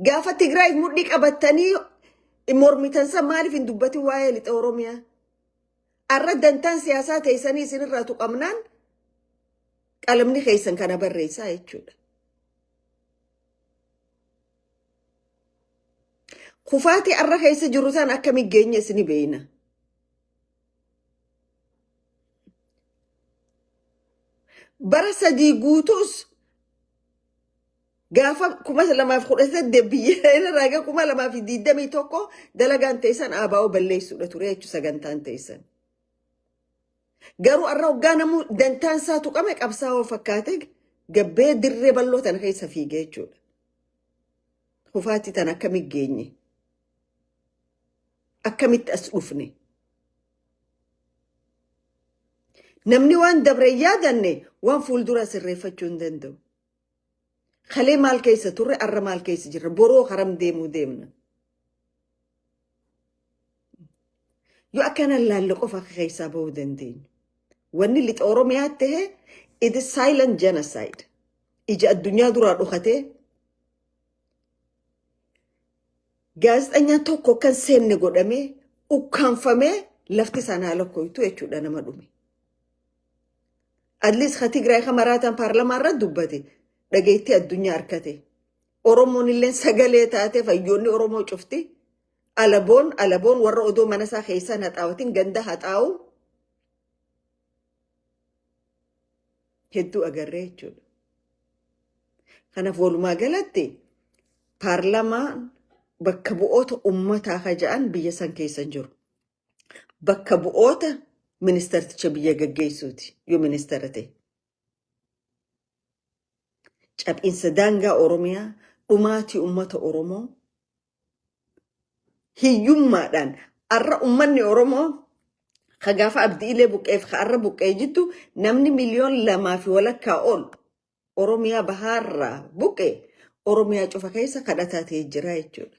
Gaafa Tigraay mudhii qabatanii mormitan san maaliif hin dubbatin waa'ee lixa Oromiyaa? Arra dantaan siyaasaa teessanii isinirraa tuqamnaan qalamni keessan kana barreessaa jechuudha. Kufaatii arra keessa jiru san akkamiin geenye isini beeyna. Bara sadii guutuus gaafa 2018 biyya irraa 2021 dalagaan teessan ABO balleessuudha ture jechuudha sagantaan teessan. Garuu arra hoggaa namuu dantaan isaa tuqame qabsaa'oo fakkaate gabbee dirree bal'oo tana keessa fiigee jechuudha. Kufaatii tan akkamiin geenye? Akkamitti as dhufne? Namni waan dabre yaadanne waan fuuldura sirreeffachuu hin danda'u. Kalee maal keessa turre arra maal keessa jirra boroo haram deemuu deemna. Yoo akkana laalle qofa keessaa bahuu dandeenyu. Wanni lixa Oromiyaa ta'e it is silent genocide. Ija addunyaa duraa dhokatee gaazexaanyaan tokko kan seenne godhamee ukkaanfamee lafti sanaa lakkooftu jechuudha nama dhume. At least Tigraay maraataan paarlamaa irra dubbate dhageettii addunyaa harkate. Oromoon illee sagalee taate fayyoonni Oromoo cufti. Alaboon warra odoo mana isaa keessa haxaawatiin ganda haxaa'u hedduu agarree jechuudha. Kanaaf walumaa galatti paarlamaan bakka bu'oota ummataa kaja'an biyya san keessa jiru. Bakka bu'oota ministarticha biyya gaggeessuuti yoo ministara ta'e. Cabbiinsa daangaa Oromiyaa dhumaatii ummata Oromoo hiyyummaadhaan arra ummanni Oromoo kagaafa abdiilee buqqeef arra buqqee jittu namni 1,200,000 ol Oromiyaa bahaarraa buqqee Oromiyaa cufa keessa kadhataa ta'ee jira jechuudha.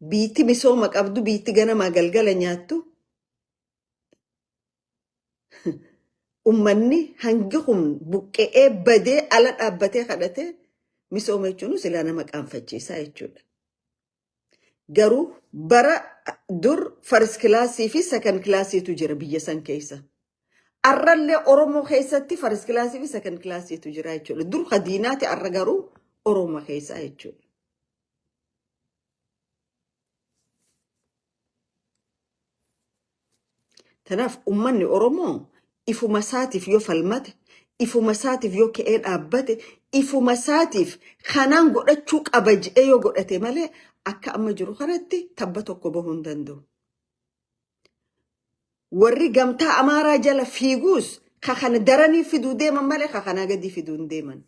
Biitti misooma qabdu biitti ganamaa galgala nyaattu ummanni hangi kun buqqee badee ala dhaabbatee kadhatee misooma jechuun silaa nama qaanfachiisaa jechuudha. Garuu bara dur first kilaasii fi second kilaasiitu jira biyya san keessa. Arrallee Oromoo keessatti first kilaasii fi second kilaasiitu jira jechuudha. Dur hadiinaati arra garuu Oromoo keessaa jechuudha. Tanaaf ummanni Oromoo ifuma isaatiif yoo falmate, ifuma isaatiif yoo ka'ee dhaabbate, ifuma isaatiif kanaan godhachuu qaba jedhee yoo godhate malee akka amma jiru kanatti tabba tokko bahuu hin danda'u. Warri gamtaa Amaaraa jala fiiguus kana daranii fiduu deeman malee kana gadi fiduu hin deeman.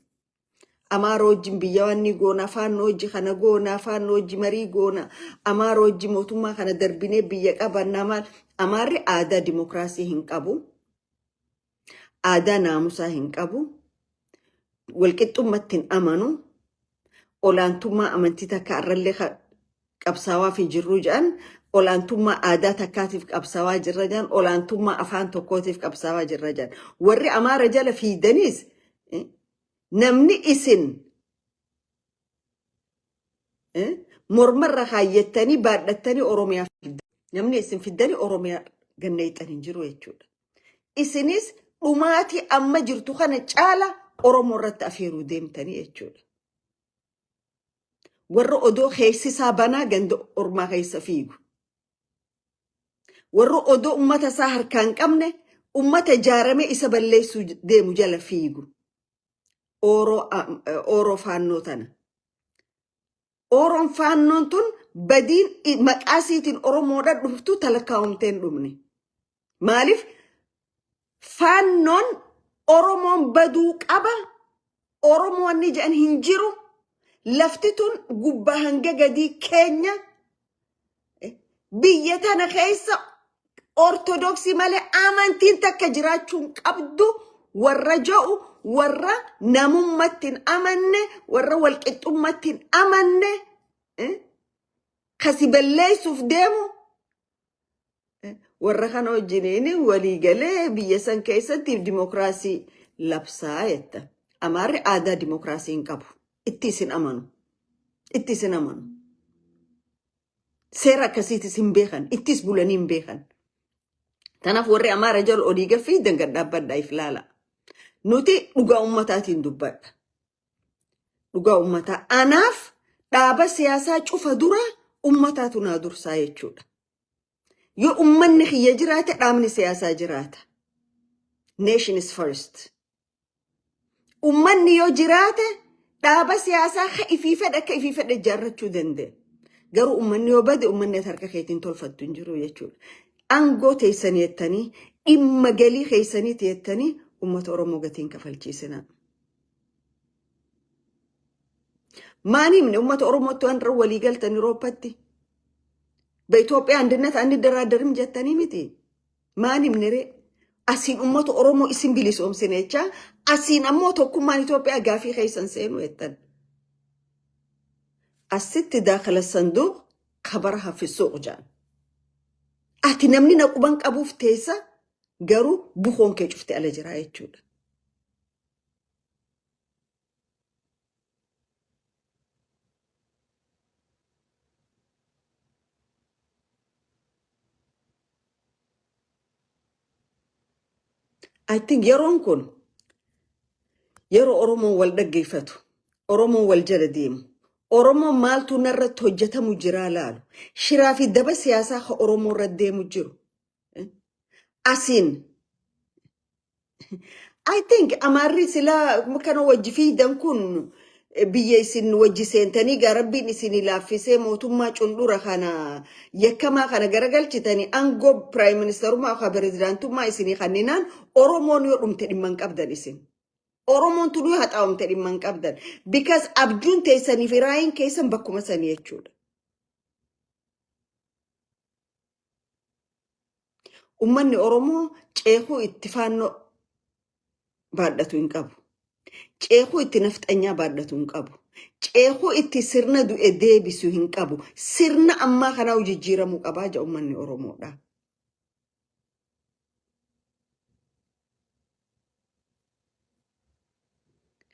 Amaara wajjin biyya waan ni goona, faannoo wajji kana goona, faannoo wajji marii goona, Amaara wajji mootummaa kana darbinee biyya qabanna maal. Amaarri aadaa dimokiraasii hin qabu. Aadaa naamusaa hin qabu. Walqixxummatti hin amanu. Olaantummaa amantii takka arrallee qabsaawaa fi jirruu jedhan olaantummaa aadaa takkaatiif qabsaawaa jirra jedhan olaantummaa afaan tokkootiif qabsaawaa jirra jedhan. Warri Amaara jala fiidaniis namni isin mormarra kaayyattanii baadhattanii Oromiyaa namni isin fiddanii Oromiyaa ganneexan hin jiru jechuudha. Isinis dhumaatii amma jirtu kana caala Oromoo irratti afeeruu deemtanii jechuudha. Warra odoo keessisaa banaa ganda ormaa keessa fiigu. Warra odoo ummata isaa harkaan qabne ummata ijaarame isa balleessuu deemu jala fiigu. Ooroo faannoo tana. Ooroon faannoon tun badiin maqaasiitiin Oromoodha dhuftu talakkaa'umteen dhumne. Maaliif faannoon Oromoon baduu qaba. Oromoon ni jedhan hin jiru. Lafti tun gubbaa hanga gadii keenya biyya tana keessa ortodoksii malee amantiin takka jiraachuun qabdu warra ja'u warra namummatti hin amanne warra walqixxummatti hin amanne kasi balleessuuf deemu warra kana wajjiniin walii galee biyya san keessatti dimokiraasii labsaa jetta. Amaarri aadaa dimokiraasii hin qabu. Itti isin amanu. ittis hin amanu. Seera akkasiitis hin beekan, ittis bulanii hin beekan. Tanaaf warri Amaara jala olii gaffii dangan dhaabbadhaa if laala. Nuti dhugaa ummataatiin dubbadha. Dhugaa ummataa. Anaaf dhaaba siyaasaa cufa dura ummataatu naa dursaa jechuudha. Yoo ummanni kiyya jiraate dhaabni siyaasaa jiraata. Nation is first. Ummanni yoo jiraate dhaaba siyaasaa ka ifii fedhe ijaarrachuu danda'a. Garuu ummanni yoo bade ummanni harka keetiin tolfattu hin jiru jechuudha. Aangoo teessanii jettanii dhimma galii keessanii jettanii ummata Oromoo gatiin kafalchiisina. Maaniimne ummata Oromootti waan irra walii galtan Yurooppatti. በኢትዮጵያ አንድነት አንደራደርም ጀተኒ ሚቲ ማንም ነሬ አሲን ኡመቱ ኦሮሞ ኢስም ቢሊሶም ሲነቻ አሲን አሞ ተኩማን ኢትዮጵያ ጋፊ ኸይሰን ሰኑ የተን አስት داخل الصندوق خبرها في السوق جان اتي نمني نقبن قبوف تيسا غرو بخون كجفت على جرايتشود I think يرون كون يرو أورمو والدقيفتو أورمو والجلديم أورمو مالتو نرت هجته مجرالالو شرافي دبا سياسة خ أورمو ردي مجرو أسين I think أماري سلا مكانو وجفي دنكون بيسين وجسين تاني غربين سيني لافيسي موتوما چندورا خانا يكما خانا غرغل چتاني انگو برايم منستر ما خا بريزيدانتو ما سيني خانينان اورومون يوم تدي من قبدن اسين اورومون تلو هتاوم تدي من قبدن because abjun تيساني فراين كيسن بكما ساني يچود ummanni Oromoo ceekuu itti faannoo baadhatu hin qabu. Ceekuu itti nafxanyaa baadhatu hin qabu. Ceekuu itti sirna du'e deebisu hin qabu. Sirna ammaa kana jijjiiramuu qabaa jedha ummanni Oromoodha.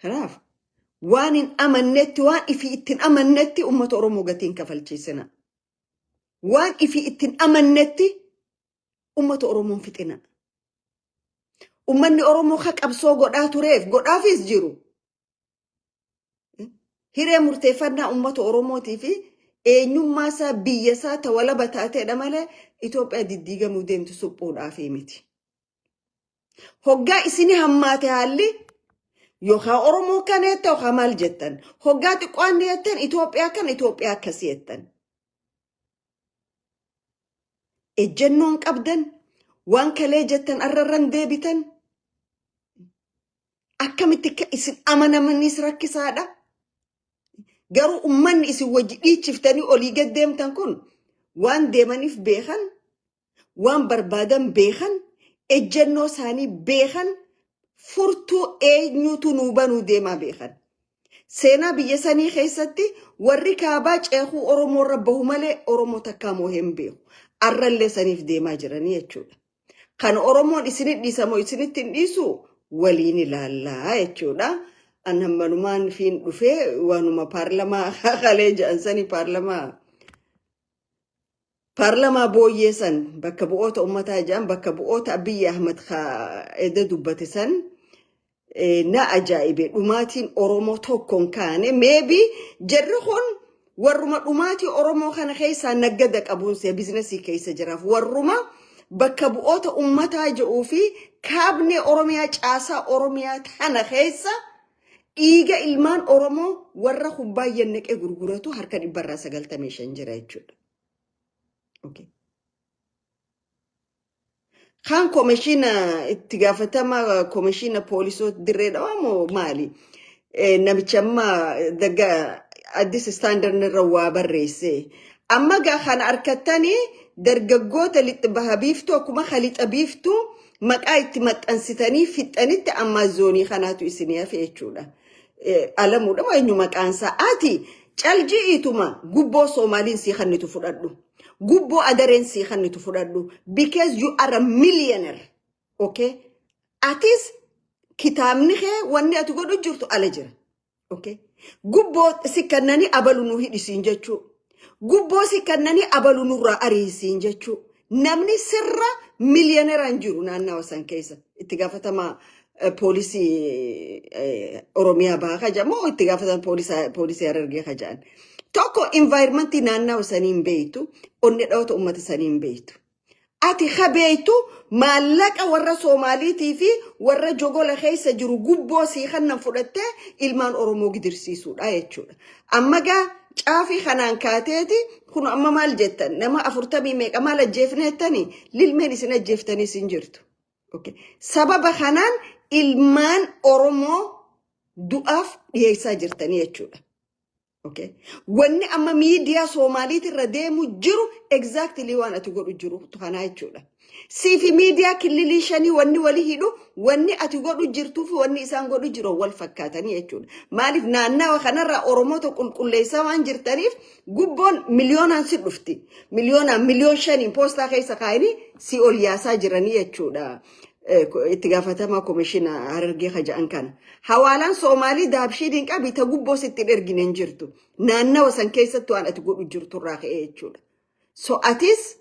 Kanaaf waan hin amannetti waan ifi ittiin amannetti ummata Oromoo gatiin kafalchiisina. Waan ifi ittiin amannetti ummata Oromoon fixina. Ummanni Oromoo ka qabsoo godhaa tureef godhaafis jiru. Hiree murteeffannaa ummata Oromootii fi eenyummaa isaa biyya isaa tawala bataateedha malee Itoophiyaa diddiigamuu deemtu suphuudhaaf miti. Hoggaa isinii hammaate haalli yookaan Oromoo kan jettan yookaan maal jettan. Hoggaa xiqqoon jettan Itoophiyaa kan Itoophiyaa akkasii jettan. Ejjennoon qabdan waan kalee jettan arrarran deebitan. Akkamitti isin amanamanis rakkisaadha. Garuu ummanni isin wajji dhiichiftanii olii gad deemtan kun waan deemaniif beekan, waan barbaadan beekan, ejjennoo isaanii beekan, furtuu eenyutu nuu banuu deemaa beekan. Seenaa biyya sanii keessatti warri kaabaa ceekuu Oromoo irra bahu malee Oromoo takkaa moo hin beeku. Arrallee saniif deemaa jiranii jechuudha. Kan Oromoon isinit dhiisamoo isinitti hin dhiisu waliin ilaallaa jechuudha. An hammanumaan fiin dhufee waanuma paarlamaa kalee jedhansanii paarlamaa booyyeessan bakka bu'oota ummataa jedhan bakka bu'oota Abiyyi Ahmad edda dubbate san na ajaa'ibe dhumaatiin Oromoo tokkoon kaane maybe jarri kun warruma dhumaatii Oromoo kana keessaa naggada qabuunsee biizinasii keessa jiraaf warruma bakka bu'oota ummataa jedhuu fi kaabnee Oromiyaa caasaa Oromiyaa tana keessa dhiiga ilmaan Oromoo warra kubbaayyan naqee gurguratu harka 195 jira jechuudha. Okay. Kan komishina itti gaafatama komishina poolisoota dirreedha moo maali? Namicha amma daga addis standard irra waa barreesse. Amma gaa kana harkattanii dargaggoota lixi baha biiftuu akkuma khalixa biiftuu maqaa itti maxxansitanii fixanitti amma zoonii kanaatu isinii hafe jechuudha. Alamuudha eenyu maqaan isaa ati calji'ituma gubboo Soomaaliin sii kannitu fudhadhu. Gubboo adareen sii kannitu fudhadhu because you are a millionaire. Okay? Atis kitaabni kee wanni ati godhu jirtu ala jira. Okay? Gubboo si kannani abalu nu hidhisiin jechuu. Gubboo si kannani abalu nurraa ariisiin jechuu. Namni sirra miliyooneraan jiru naannawa san keessa. Itti gaafatama poolisii Oromiyaa bahaa kajamoo itti gaafatama poolisii Harargee kajaan. Tokko environmentii naannawa saniin beeytu, onni dhawata ummata saniin beeytu. Ati khabeeytu maallaqa warra Soomaaliitii fi warra jogola keessa jiru gubboo sii kannan fudhattee ilmaan Oromoo gidirsiisuudha jechuudha. Amma gaa caafii kanaan kaateeti kun amma maal jettan nama 40 meeqa maal ajjeefneettanii lilmeen isin ajjeeftanii sin jirtu. Sababa kanaan ilmaan Oromoo du'aaf dhiyeessaa jirtanii jechuudha. Wanni amma miidiyaa Soomaaliitirra deemu jiru exactly waan ati godhu jiru kanaa jechuudha. Siifi miidiyaa kililii shanii wanni wali hidhu wanni ati godhu jirtuuf wanni isaan godhu jiru wal fakkaatanii jechuudha. Maaliif naannawa kanarraa Oromoota qulqulleessaa waan jirtaniif gubboon miliyoonaan si dhufti. Miliyoon shaniin poostaa keessa kaayanii si ol yaasaa jiranii jechuudha. Itti gaafatama komishina Harargee kaja'an kana. Hawaalaan Soomaalii daabshiidin qabi ta gubboo sitti ergine hin jirtu. Naannawa san keessatti waan ati godhu jirtu irraa ka'ee jechuudha. So atis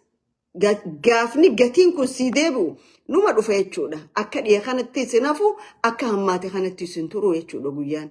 gaafni gatiin kun sii deebi'u numa dhufa jechuudha. Akka dhiya kanatti isin hafu akka hammaate kanatti isin turu jechuudha guyyaan.